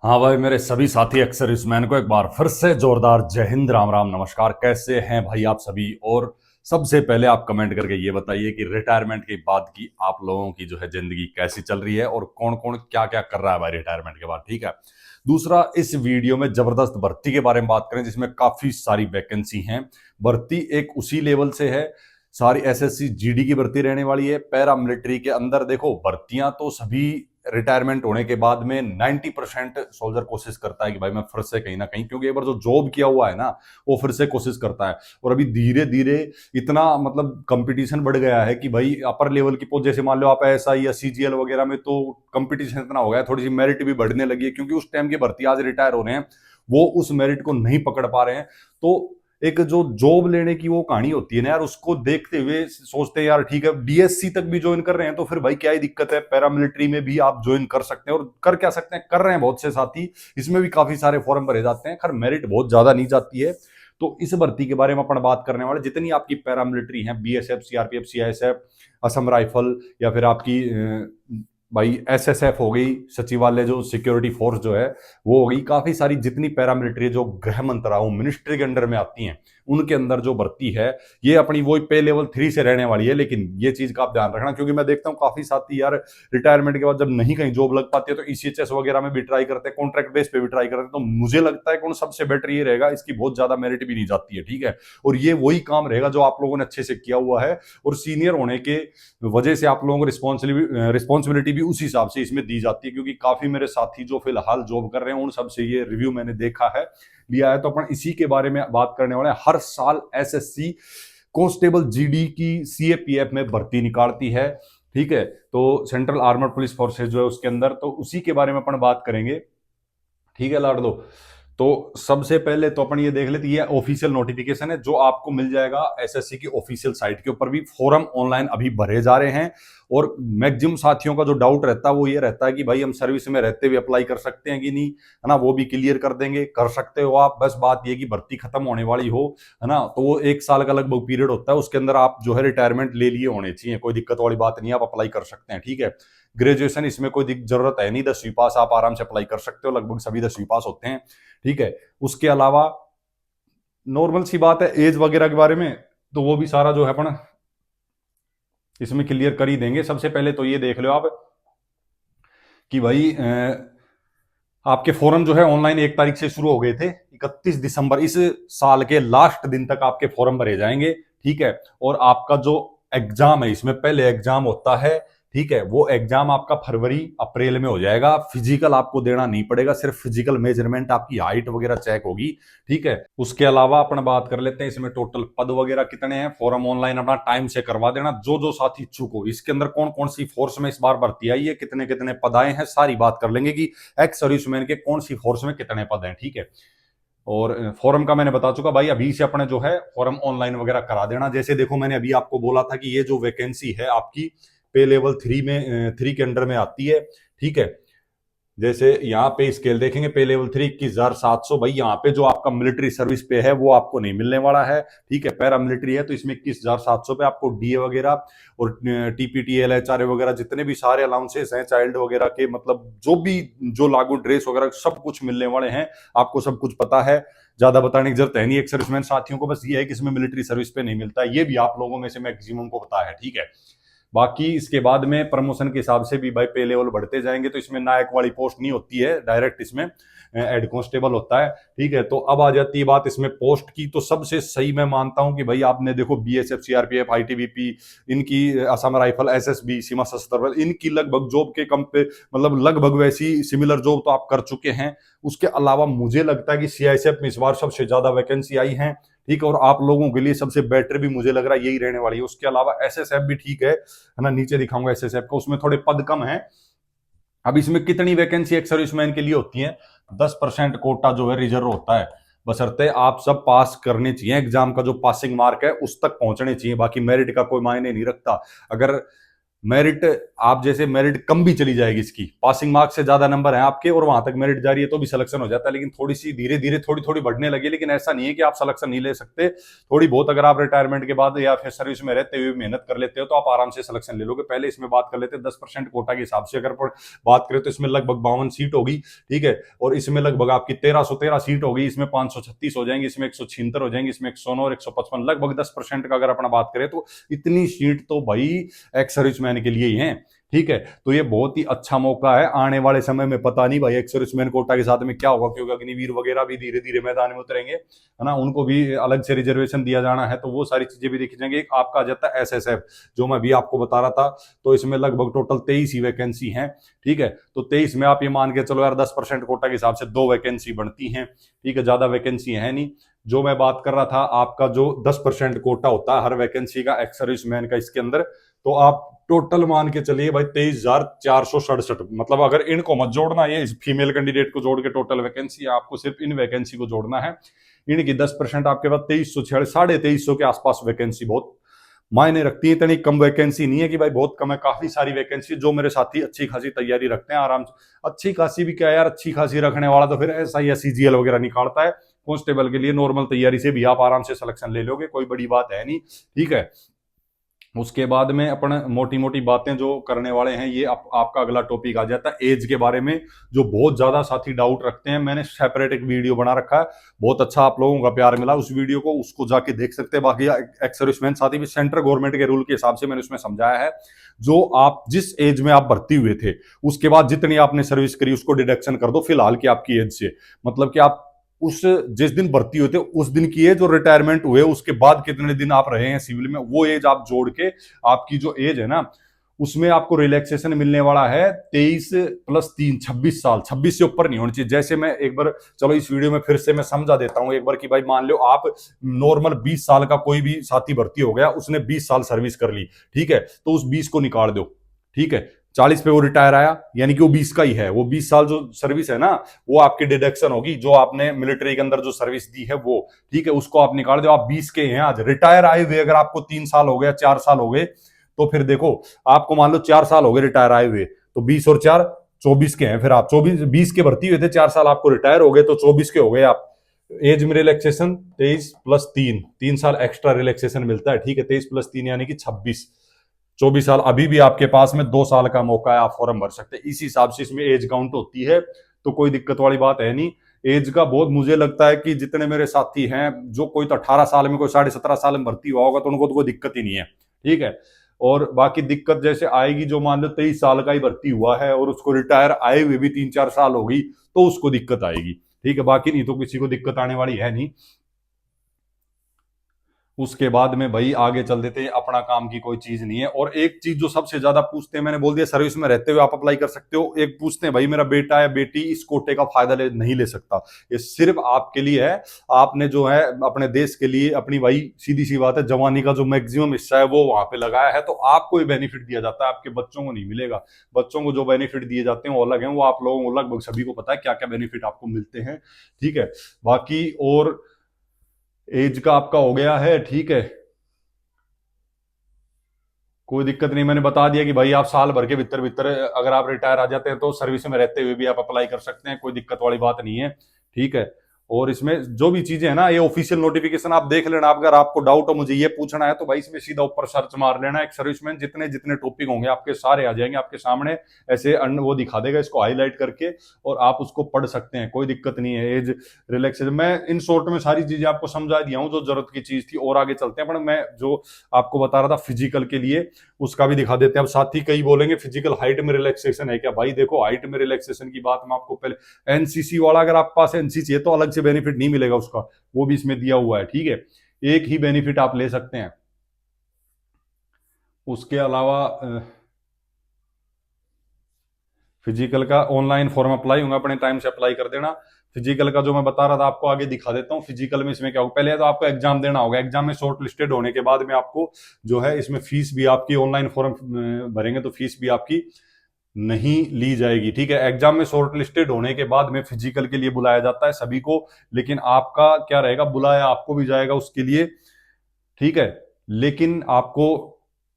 हाँ भाई, मेरे सभी साथी एक्स सर्विसमैन को एक बार फिर से जोरदार जय हिंद, राम राम, नमस्कार। कैसे हैं भाई आप सभी? और सबसे पहले आप कमेंट करके ये बताइए कि रिटायरमेंट के बाद की आप लोगों की जो है जिंदगी कैसी चल रही है और कौन कौन क्या क्या कर रहा है भाई रिटायरमेंट के बाद। ठीक है। दूसरा, इस वीडियो में जबरदस्त भर्ती के बारे में बात करें जिसमें काफी सारी वैकेंसी हैं। भर्ती एक उसी लेवल से है, सारी एसएससी जीडी की भर्ती रहने वाली है। पैरा मिलिट्री के अंदर देखो, भर्तियां तो सभी रिटायरमेंट होने के बाद में 90% सोल्जर कोशिश करता है कि भाई मैं फिर से कहीं ना कहीं, क्योंकि एक बार जो जॉब किया हुआ है ना, वो फिर से कोशिश करता है। और अभी धीरे धीरे इतना मतलब कंपटीशन बढ़ गया है कि भाई अपर लेवल की पोस्ट, जैसे मान लो आप एसआई या सीजीएल वगैरह में, तो कंपटीशन इतना हो गया है, थोड़ी सी मेरिट भी बढ़ने लगी है, क्योंकि उस टाइम की भर्ती आज रिटायर हो रहे हैं, वो उस मेरिट को नहीं पकड़ पा रहे हैं। तो एक जो जॉब लेने की वो कहानी होती है ना यार, उसको देखते हुए सोचते हैं यार ठीक है, डीएससी तक भी ज्वाइन कर रहे हैं तो फिर भाई क्या ही दिक्कत है, पैरामिलिट्री में भी आप ज्वाइन कर सकते हैं। और कर क्या सकते हैं, कर रहे हैं बहुत से साथी, इसमें भी काफी सारे फॉर्म भरे जाते हैं। खैर मेरिट बहुत ज्यादा नहीं जाती है। तो इस भर्ती के बारे में अपन बात करने वाले, जितनी आपकी पैरामिलिट्री है, BSF, CRPF, CISF, Assam rifle, या फिर आपकी भाई एसएसएफ हो गई, सचिवालय जो सिक्योरिटी फोर्स जो है वो हो गई, काफी सारी जितनी पैरामिलिट्री जो गृह मंत्रालय मिनिस्ट्री के अंडर में आती हैं, उनके अंदर जो भर्ती है, ये अपनी वही पे लेवल 3 से रहने वाली है। लेकिन ये चीज का आप ध्यान रखना, क्योंकि मैं देखता हूँ काफी साथी यार रिटायरमेंट के बाद जब नहीं कहीं जॉब लग पाती है तो ईसीएचएस वगैरह में भी ट्राई करते हैं, कॉन्ट्रैक्ट बेस पे भी ट्राई करते हैं। तो मुझे लगता है कि उन सबसे बेटर ये रहेगा, इसकी बहुत ज्यादा मेरिट भी नहीं जाती है। ठीक है। और ये वही काम रहेगा जो आप लोगों ने अच्छे से किया हुआ है, और सीनियर होने के वजह से आप लोगों को रिस्पॉन्सिबिलिटी भी उस हिसाब से इसमें दी जाती है। क्योंकि काफी मेरे साथी जो फिलहाल जॉब कर रहे हैं, उन सबसे ये रिव्यू मैंने देखा है, लिया है। तो अपन इसी के बारे में बात करने वाले हैं। हर साल एसएससी कांस्टेबल जीडी की सीएपीएफ में भर्ती निकालती है। ठीक है। तो सेंट्रल आर्मर्ड पुलिस फोर्सेज जो है उसके अंदर, तो उसी के बारे में अपन बात करेंगे। ठीक है लाडलो। तो सबसे पहले तो अपन ये देख लेते, ये ऑफिशियल नोटिफिकेशन है जो आपको मिल जाएगा एसएससी की ऑफिशियल साइट के ऊपर भी। फॉर्म ऑनलाइन अभी भरे जा रहे हैं। और मैक्सिमम साथियों का जो डाउट रहता है वो ये रहता है कि भाई हम सर्विस में रहते हुए अप्लाई कर सकते हैं कि नहीं, है ना, वो भी क्लियर कर देंगे। कर सकते हो आप, बस बात ये कि भर्ती खत्म होने वाली हो, है ना, तो वो 1 साल का लगभग पीरियड होता है, उसके अंदर आप जो है रिटायरमेंट ले लिए होने चाहिए। कोई दिक्कत वाली बात नहीं है, आप अप्लाई कर सकते हैं। ठीक है। ग्रेजुएशन इसमें कोई जरूरत है नहीं, 10वीं पास आप आराम से अप्लाई कर सकते हो, लगभग सभी 10वीं पास होते हैं। ठीक है। उसके अलावा नॉर्मल सी बात है एज वगैरह के बारे में, तो वो भी सारा जो है अपन इसमें क्लियर कर ही देंगे। सबसे पहले तो ये देख लो आप कि भाई आपके फॉर्म जो है ऑनलाइन 1 तारीख से शुरू हो गए थे। 31 दिसंबर इस साल के लास्ट दिन तक आपके फॉर्म भरे जाएंगे। ठीक है। और आपका जो एग्जाम है, इसमें पहले एग्जाम होता है, ठीक है, वो एग्जाम आपका फरवरी अप्रैल में हो जाएगा। फिजिकल आपको देना नहीं पड़ेगा, सिर्फ फिजिकल मेजरमेंट, आपकी हाइट वगैरह चेक होगी। ठीक है। उसके अलावा अपन बात कर लेते हैं इसमें टोटल पद वगैरह कितने हैं। फॉर्म ऑनलाइन अपना टाइम से करवा देना, जो जो साथी इच्छुक हो। इसके अंदर कौन कौन सी फोर्स में इस बार भर्ती आई है, कितने कितने पद आए हैं, सारी बात कर लेंगे कि एक्स सर्विसमैन के कौन सी फोर्स में कितने पद हैं। ठीक है। और फॉर्म का मैंने बता चुका भाई, अभी से अपने जो है फॉर्म ऑनलाइन वगैरह करा देना। जैसे देखो, मैंने अभी आपको बोला था कि ये जो वैकेंसी है आपकी पे लेवल 3 के अंडर में आती है। ठीक है। जैसे यहाँ पे स्केल देखेंगे, पे लेवल 3 21,700। भाई यहाँ पे जो आपका मिलिट्री सर्विस पे है वो आपको नहीं मिलने वाला है। ठीक है। पैरा मिलिट्री है तो इसमें 21,700 पे आपको डीए वगैरह और टीपीटी एलएचआरए वगैरह जितने भी सारे अलाउंसेस हैं, चाइल्ड वगैरह के, मतलब जो भी जो लागू ड्रेस वगैरह सब कुछ मिलने वाले हैं। आपको सब कुछ पता है, ज्यादा बताने की जरूरत है नहीं एक सर्विसमैन साथियों को। बस ये है कि इसमें मिलिट्री सर्विस पे नहीं मिलता, ये भी आप लोगों में से मैक्सिमम को पता है। ठीक है। बाकी इसके बाद में प्रमोशन के हिसाब से भी भाई पे लेवल बढ़ते जाएंगे। तो इसमें नायक वाली पोस्ट नहीं होती है, डायरेक्ट इसमें हेड कांस्टेबल होता है। ठीक है। तो अब आ जाती है बात इसमें पोस्ट की। तो सबसे सही मैं मानता हूं कि भाई आपने देखो बीएसएफ, सीआरपीएफ, आईटीबीपी, इनकी असम राइफल, एसएसबी, सीमा सशस्त्र बल, इनकी लगभग जॉब के कम पे, मतलब लगभग वैसी सिमिलर जॉब तो आप कर चुके हैं। उसके अलावा मुझे लगता है कि सीआईएसएफ में इस बार सबसे ज्यादा वैकेंसी आई है। ठीक है। और आप लोगों के लिए सबसे बेटर भी मुझे लग रहा है यही रहने वाली है। उसके अलावा एसएसएफ भी ठीक है ना, नीचे दिखाऊंगा एसएसएफ का, उसमें थोड़े पद कम है। अब इसमें कितनी वैकेंसी एक सर्विसमैन के लिए होती है, 10% कोटा जो है रिजर्व होता है। बशर्ते आप सब पास करने चाहिए, एग्जाम का जो पासिंग मार्क है उस तक पहुंचने चाहिए। बाकी मेरिट का कोई मायने नहीं रखता। अगर मेरिट, आप जैसे मेरिट कम भी चली जाएगी, इसकी पासिंग मार्क्स से ज्यादा नंबर है आपके और वहां तक मेरिट जा रही है तो भी सिलेक्शन हो जाता है, लेकिन थोड़ी सी धीरे धीरे थोड़ी थोड़ी बढ़ने लगी। लेकिन ऐसा नहीं है कि आप सिलेक्शन नहीं ले सकते, थोड़ी बहुत अगर आप रिटायरमेंट के बाद या फिर सर्विस में रहते हुए मेहनत कर लेते हो तो आप आराम से सिलेक्शन ले लोगे। पहले इसमें बात कर लेते हैं 10% कोटा के हिसाब से अगर बात करें तो इसमें लगभग 52 सीट होगी, ठीक है, और इसमें लगभग आपकी 1313 सीट होगी, इसमें 536 हो जाएंगी, इसमें 176 हो जाएंगी, इसमें 109 और 155, लगभग 10% का अगर अपना बात करें तो इतनी सीट तो भाई एक्स सर्विसमैन के लिए ही है, ठीक है। तो ये बहुत ही अच्छा मौका है। आने वाले समय में पता नहीं भाई एक्स सर्विसमैन कोटा के साथ में क्या होगा, क्योंकि अग्निवीर वगैरह भी धीरे धीरे मैदान में उतरेंगे, है ना, उनको भी अलग से रिजर्वेशन दिया जाना है, तो वो सारी चीजें भी देखी जाएंगी। एक आपका आ जाता है एसएसएफ, जो मैं भी आपको बता रहा था, तो इसमें लगभग टोटल 23 ही वैकेंसी है, ठीक है। तो 23 में आप ये मान के चलो यार 10% कोटा के हिसाब से 2 वैकेंसी बढ़ती हैं, ठीक है, ज्यादा वैकेंसी है नहीं। जो मैं बात कर रहा था, आपका जो 10% कोटा होता है हर वैकेंसी का एक्स सर्विसमैन का इसके अंदर, तो आप टोटल मान के चलिए भाई 23,467, मतलब अगर इनको मत जोड़ना, ये फीमेल कैंडिडेट को जोड़ के टोटल वैकेंसी, आपको सिर्फ इन वैकेंसी को जोड़ना है, इनकी 10% आपके पास 2300 2350 के आसपास वैकेंसी बहुत मायने रखती है। इतनी कम वैकेंसी नहीं है कि भाई बहुत कम है, काफी सारी वैकेंसी। जो मेरे साथी अच्छी खासी तैयारी रखते हैं आराम से, अच्छी खासी भी क्या यार, अच्छी खासी रखने वाला तो फिर ऐसा ही सीजीएल वगैरह निकालता है, कांस्टेबल के लिए नॉर्मल तैयारी से भी आप आराम से सिलेक्शन ले लोगे, कोई बड़ी बात है नहीं, ठीक है। उसके बाद में अपन मोटी मोटी बातें जो करने वाले हैं, ये आपका अगला टॉपिक आ जाता है एज के बारे में, जो बहुत ज्यादा साथी डाउट रखते हैं। मैंने सेपरेट एक वीडियो बना रखा है, बहुत अच्छा आप लोगों का प्यार मिला उस वीडियो को, उसको जाके देख सकते हैं। बाकी एक्स सर्विसमैन साथी भी सेंट्रल गवर्नमेंट के रूल के हिसाब से मैंने उसमें समझाया है, जो आप जिस एज में आप भर्ती हुए थे उसके बाद जितनी आपने सर्विस करी उसको डिडक्शन कर दो फिलहाल की आपकी एज से, मतलब कि आप उस जिस दिन भर्ती हुए थे उस दिन की एज और रिटायरमेंट हुए उसके बाद कितने दिन आप रहे हैं सिविल में, वो एज आप जोड़ के आपकी जो एज है ना, उसमें आपको रिलैक्सेशन मिलने वाला है 23 + 3 26 साल, 26 से ऊपर नहीं होनी चाहिए। जैसे मैं एक बार, चलो इस वीडियो में फिर से मैं समझा देता हूं एक बार कि भाई मान लो आप नॉर्मल 20 साल का कोई भी साथी भर्ती हो गया, उसने 20 साल सर्विस कर ली, ठीक है, तो उस 20 को निकाल दो, ठीक है, 40 पे वो रिटायर आया, यानी कि वो 20 का ही है, वो 20 साल जो सर्विस है ना वो आपकी डिडक्शन होगी, जो आपने मिलिट्री के अंदर जो सर्विस दी है वो, ठीक है, उसको आप निकाल दो। आप 20 के हैं आज, रिटायर आए हुए अगर आपको 3 साल हो गया, 4 साल हो गए, तो फिर देखो आपको मान लो 4 साल हो गए रिटायर आए हुए, तो 20 और 4 24 के हैं, फिर आप 20 के भर्ती हुए थे, 4 साल आपको रिटायर हो गए तो 24 के हो गए आप। एज में रिलैक्सेशन 23 + 3, 3 साल एक्स्ट्रा रिलैक्सेशन मिलता है, ठीक है, 23 + 3 यानी कि 26, 24 साल अभी भी आपके पास में 2 साल का मौका है, आप फॉर्म भर सकते हैं। इस हिसाब से इसमें एज काउंट होती है, तो कोई दिक्कत वाली बात है नहीं। एज का बहुत मुझे लगता है कि जितने मेरे साथी हैं, जो कोई तो 18 साल में, कोई 17.5 साल में भर्ती हुआ होगा, तो उनको तो कोई दिक्कत ही नहीं है, ठीक है। और बाकी दिक्कत जैसे आएगी, जो मान लो 23 साल का ही भर्ती हुआ है और उसको रिटायर आए हुए भी 3-4 साल हो गई, तो उसको दिक्कत आएगी, ठीक है, बाकी नहीं तो किसी को दिक्कत आने वाली है नहीं। उसके बाद में भाई आगे चल देते हैं, अपना काम की कोई चीज नहीं है। और एक चीज जो सबसे ज्यादा पूछते हैं, मैंने बोल दिया सर्विस में रहते हुए आप अप्लाई कर सकते हो, एक पूछते हैं भाई मेरा बेटा या बेटी इस कोटे का फायदा नहीं ले सकता, ये सिर्फ आपके लिए है। आपने जो है अपने देश के लिए अपनी, भाई सीधी सी बात है, जवानी का जो मैक्सिमम हिस्सा है वो वहां पे लगाया है, तो आपको ये बेनिफिट दिया जाता है, आपके बच्चों को नहीं मिलेगा। बच्चों को जो बेनिफिट दिए जाते हैं वो अलग है, वो आप लोगों को लगभग सभी को पता है क्या क्या बेनिफिट आपको मिलते हैं, ठीक है। बाकी और एज का आपका हो गया है, ठीक है, कोई दिक्कत नहीं, मैंने बता दिया कि भाई आप साल भर के भीतर भीतर अगर आप रिटायर आ जाते हैं तो सर्विस में रहते हुए भी आप अप्लाई कर सकते हैं, कोई दिक्कत वाली बात नहीं है, ठीक है। और इसमें जो भी चीजें है ना, ये ऑफिशियल नोटिफिकेशन आप देख लेना। अगर आपको डाउट हो मुझे ये पूछना है तो भाई इसमें सीधा ऊपर सर्च मार लेना, एक सर्विसमैन, जितने जितने टॉपिक होंगे आपके सारे आ जाएंगे आपके सामने, ऐसे वो दिखा देगा इसको हाईलाइट करके, और आप उसको पढ़ सकते हैं, कोई दिक्कत नहीं है। एज रिलैक्सेशन मैं इन शॉर्ट में सारी चीजें आपको समझा दिया हूँ जो जरूरत की चीज थी, और आगे चलते हैं। पर मैं जो आपको बता रहा था फिजिकल के लिए, उसका भी दिखा देते हैं। अब साथी कई बोलेंगे फिजिकल हाइट में रिलैक्सेशन है क्या? भाई देखो, हाइट में रिलैक्सेशन की बात मैं आपको पहले, एनसीसी वाला अगर आपके पास एनसीसी है तो अलग से बेनिफिट नहीं मिलेगा उसका, वो भी इसमें दिया हुआ है, ठीक है, एक ही बेनिफिट आप ले सकते हैं। उसके अलावा फिजिकल का ऑनलाइन फॉर्म अप्लाई होगा, अपने टाइम से अप्लाई कर देना। फिजिकल का जो मैं बता रहा था आपको आगे दिखा देता हूँ। फिजिकल में इसमें क्या होगा, पहले तो आपको एग्जाम देना होगा, एग्जाम में शॉर्ट लिस्टेड होने के बाद में आपको जो है इसमें फीस भी आपकी, ऑनलाइन फॉर्म भरेंगे तो फीस भी आपकी नहीं ली जाएगी, ठीक है। एग्जाम में शॉर्ट लिस्टेड होने के बाद में फिजिकल के लिए बुलाया जाता है सभी को, लेकिन आपका क्या रहेगा, बुलाया आपको भी जाएगा उसके लिए, ठीक है, लेकिन आपको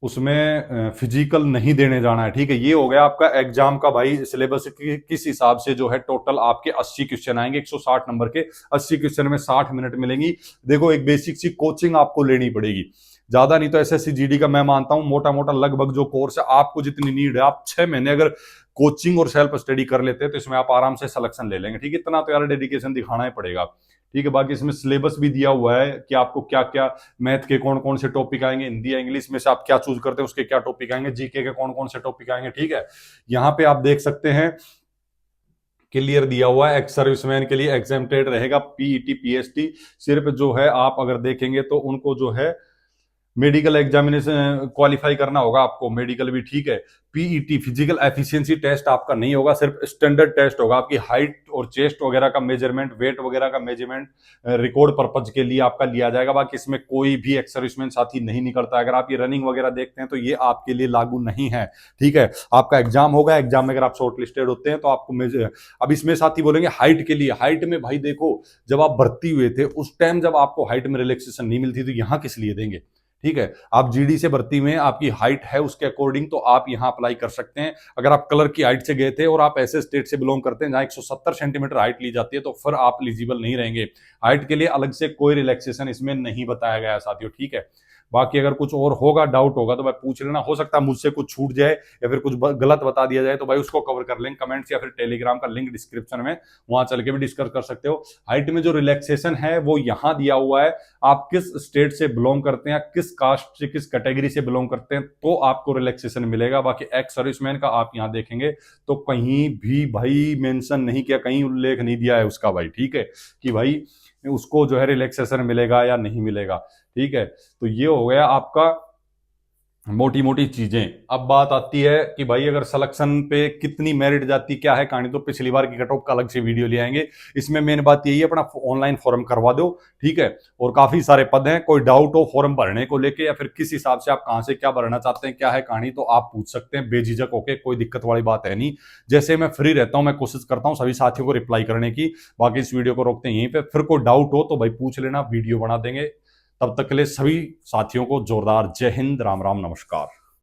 उसमें फिजिकल नहीं देने जाना है, ठीक है। ये हो गया आपका एग्जाम का भाई सिलेबस किस हिसाब से जो है टोटल आपके 80 क्वेश्चन आएंगे, 160 नंबर के 80 क्वेश्चन में 60 मिनट मिलेंगी। देखो एक बेसिक सी कोचिंग आपको लेनी पड़ेगी, ज्यादा नहीं तो एसएससी जीडी का मैं मानता हूं मोटा मोटा लगभग जो कोर्स है आपको जितनी नीड है, आप 6 महीने अगर कोचिंग और सेल्फ स्टडी कर लेते हैं तो इसमें आप आराम से सिलेक्शन ले लेंगे, ठीक है। इतना तो यार डेडिकेशन दिखाना ही पड़ेगा, ठीक है। बाकी इसमें सिलेबस भी दिया हुआ है कि आपको क्या क्या मैथ के कौन कौन से टॉपिक आएंगे, हिंदी या इंग्लिश में से आप क्या चूज करते हैं उसके क्या टॉपिक आएंगे, जीके के कौन कौन से टॉपिक आएंगे, ठीक है। यहाँ पे आप देख सकते हैं क्लियर दिया हुआ है, एक्स सर्विसमैन के लिए एग्जेम्प्टेड रहेगा पीईटी पीएसटी। सिर्फ जो है आप अगर देखेंगे तो उनको जो है मेडिकल एग्जामिनेशन क्वालिफाई करना होगा आपको, मेडिकल भी, ठीक है। पीईटी फिजिकल एफिशिएंसी टेस्ट आपका नहीं होगा, सिर्फ स्टैंडर्ड टेस्ट होगा। आपकी हाइट और चेस्ट वगैरह का मेजरमेंट, वेट वगैरह का मेजरमेंट रिकॉर्ड पर्पज के लिए आपका लिया जाएगा। बाकी इसमें कोई भी एक्स सर्विसमैन साथी नहीं निकलता। अगर आप ये रनिंग वगैरह देखते हैं तो ये आपके लिए लागू नहीं है, ठीक है। आपका एग्जाम होगा, एग्जाम में अगर आप शॉर्ट लिस्टेड होते हैं तो आपको अब इसमें साथी बोलेंगे हाइट के लिए, हाइट में भाई देखो जब आप भर्ती हुए थे उस टाइम जब आपको हाइट में रिलैक्सेशन नहीं मिलती तो यहाँ किस लिए देंगे, ठीक है। आप जीडी से भर्ती में आपकी हाइट है उसके अकॉर्डिंग तो आप यहां अप्लाई कर सकते हैं। अगर आप कलर की हाइट से गए थे और आप ऐसे स्टेट से बिलोंग करते हैं जहां 170 सेंटीमीटर हाइट ली जाती है तो फिर आप एलिजिबल नहीं रहेंगे। हाइट के लिए अलग से कोई रिलैक्सेशन इसमें नहीं बताया गया साथियों, ठीक है। बाकी अगर कुछ और होगा, डाउट होगा तो भाई पूछ लेना, हो सकता है मुझसे कुछ छूट जाए या फिर कुछ गलत बता दिया जाए तो भाई उसको कवर कर लेंगे कमेंट्स या फिर टेलीग्राम का लिंक डिस्क्रिप्शन में, वहां चल के भी डिस्कस कर सकते हो। हाइट में जो रिलैक्सेशन है वो यहां दिया हुआ है, आप किस स्टेट से बिलोंग करते हैं, किस कास्ट से किस कैटेगरी से बिलोंग करते हैं तो आपको रिलैक्सेशन मिलेगा। बाकी एक्स सर्विसमैन का आप यहां देखेंगे तो कहीं भी भाई मेंशन नहीं किया, कहीं उल्लेख नहीं दिया है उसका भाई, ठीक है, कि भाई उसको जो है रिलैक्सेशन मिलेगा या नहीं मिलेगा, ठीक है। तो ये हो गया आपका मोटी मोटी चीजें। अब बात आती है कि भाई अगर सिलेक्शन पे कितनी मेरिट जाती, क्या है कहानी, तो पिछली बार की कट ऑफ का अलग से वीडियो ले आएंगे। इसमें मेन बात यही है अपना ऑनलाइन फॉर्म करवा दो, ठीक है। और काफी सारे पद हैं, कोई डाउट हो फॉर्म भरने को लेके या फिर किस हिसाब से आप कहां से क्या भरना चाहते हैं, क्या है कहानी, तो आप पूछ सकते हैं बेझिझक होके, कोई दिक्कत वाली बात है नहीं। जैसे मैं फ्री रहता हूं मैं कोशिश करता हूं सभी साथियों को रिप्लाई करने की। बाकी इस वीडियो को रोकते हैं यहीं पे, फिर कोई डाउट हो तो भाई पूछ लेना, वीडियो बना देंगे। तब तक के लिए सभी साथियों को जोरदार जय हिंद, राम राम, नमस्कार।